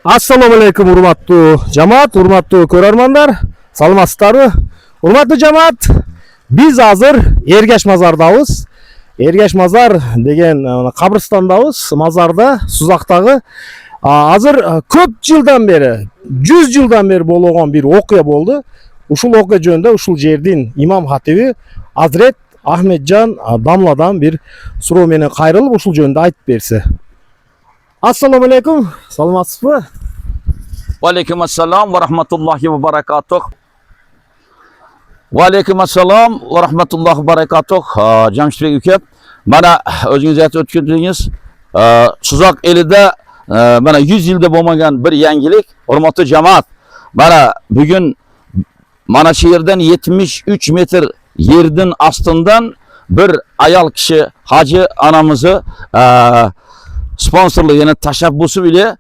Assalomu alaykum hurmatli jamoat, hurmatli ko'rarmanlar. Salamatsizlarmi? Hurmatli jamoat, biz hozir Ergash mazardamiz. Ergash mazar degan qabristondamiz. Mazarda Suzaqdagi hozir ko'p yildan beri, 100 yildan beri bo'lgan bir voqea bo'ldi. Uşul voqea joyida uşul yerden imam hatibi Hazret Ahmetcan Damladan bir so'rov meni qayrilib uşul joyida aytib berse. Assalomu alaykum. Salamatsizmi? Va alaykum assalom va rahmatullohi va barakatuh. Va alaykum assalom va rahmatullohi va barakatuh. Jamshidbek uka, mana o'zingiz aytib o'tdingiz, Suzaq elida mana 100 yilda bo'lmagan bir yangilik. Hurmatli jamoat, mana bugun mana shu yerdan 73 metr yerdan ostidan bir ayol kishi Hoji onamizni sponsorlik, ya'ni tashabbusi bilan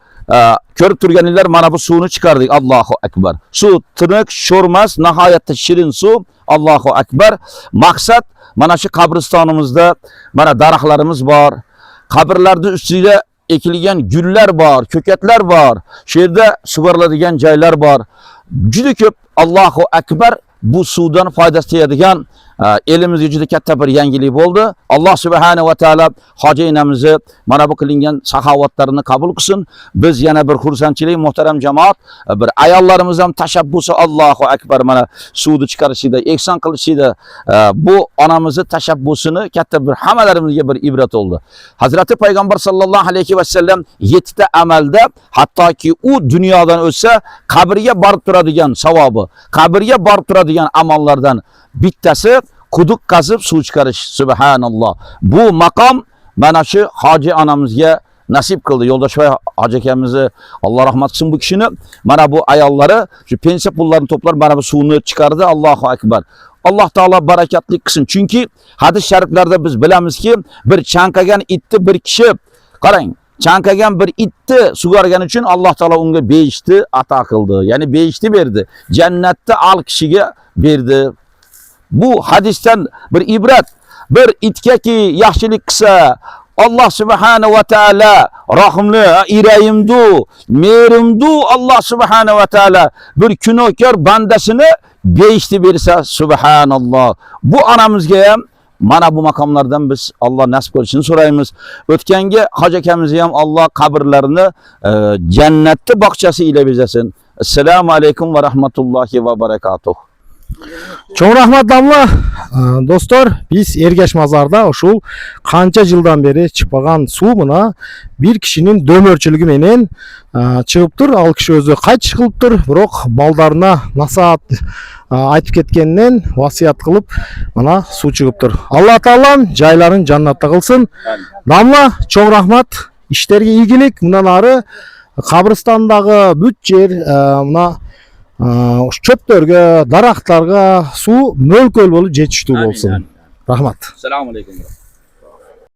ko'rib turganinglar, mana bu suvni chiqardik. Allohu akbar. Suv tiniq, sho'rmas, nihoyatda shirin suv. Allohu akbar. Maqsad mana shu qabristonimizda mana daraxtlarimiz bor. Qabrlarda ustida ekilgan gullar bor, ko'katlar bor. Shu yerda sug'oriladigan joylar bor. Juda ko'p. Allohu akbar. Bu suvdan foydasi tegadigan elimizga juda katta bir yangilik bo'ldi. Alloh subhanahu va taolo hoji enamizni mana bu qilingan saxovatlarini qabul qilsin. Biz yana bir xursandchilik muhtaram jamoat, bir ayollarimiz ham tashabbusi, Allohu akbar, mana suvni chiqarishida, ehson qilishida bu onamizni tashabbusini katta bir hammalarimizga bir ibrat oldu. Hazrati Payg'ambar sallallohu alayhi va sallam 7 ta amalda, hattoki u dunyodan o'tsa qabrga borib turadigan savobi, qabrga borib turadigan amallardan bittasi quduq qazib suv chiqarish. Subhanalloh. Bu maqom mana shu hoji onamizga nasib qildi. Yo'ldoshoy hoji akamizni Alloh rahmat qilsin, bu kishini mana bu ayollari shu pensiya pullarini to'plar mana bu suvni chiqardi. Allohu akbar. Alloh taolo barakatli qilsin. Chunki hadis shariflarda biz bilamizki, bir chanqagan itni bir kishi, qarang, chanqagan bir itni sug'organi uchun Alloh taolo unga behishti ato qildi. Ya'ni behishti berdi. Jannatda al kishiga berdi. Bu hadisdan bir ibrat. Bir itkaki yaxshilik qilsa Alloh subhanahu va taolo rahimli, irayimdu, merimdu. Alloh subhanahu va taolo bir gunohkor bandasini behishti bersa, subhanalloh. Bu onamizga ham mana bu maqomlardan biz Alloh nasib qilishini so'raymiz. O'tgangi hoji akamizni ham Alloh qabrlarini jannatda bog'chasi ila bezasin. Assalomu alaykum va rahmatullohi va barakatuh. Çok rahmat damla. Dostlar, biz Ergash mazarda uşul qancha yıldan beri çıkmagan suv buna bir kişinin dömörçülüğü menen çıkıptır. Al kişi özü qayç kılıptır. Biroq baldarına nasihat aytып ketkenden vasiyat kılıp bana su çıkıptır. Allah Taalam jayların jannatta kılsın. Damla, çok rahmat. İşlerge ilgilik. Bundan arı qabristandagı бүт жер mına çöplerge, daraxtlarga su mölköl bolup жетиштүү болсун. Rahmat. Assalomu alaykum.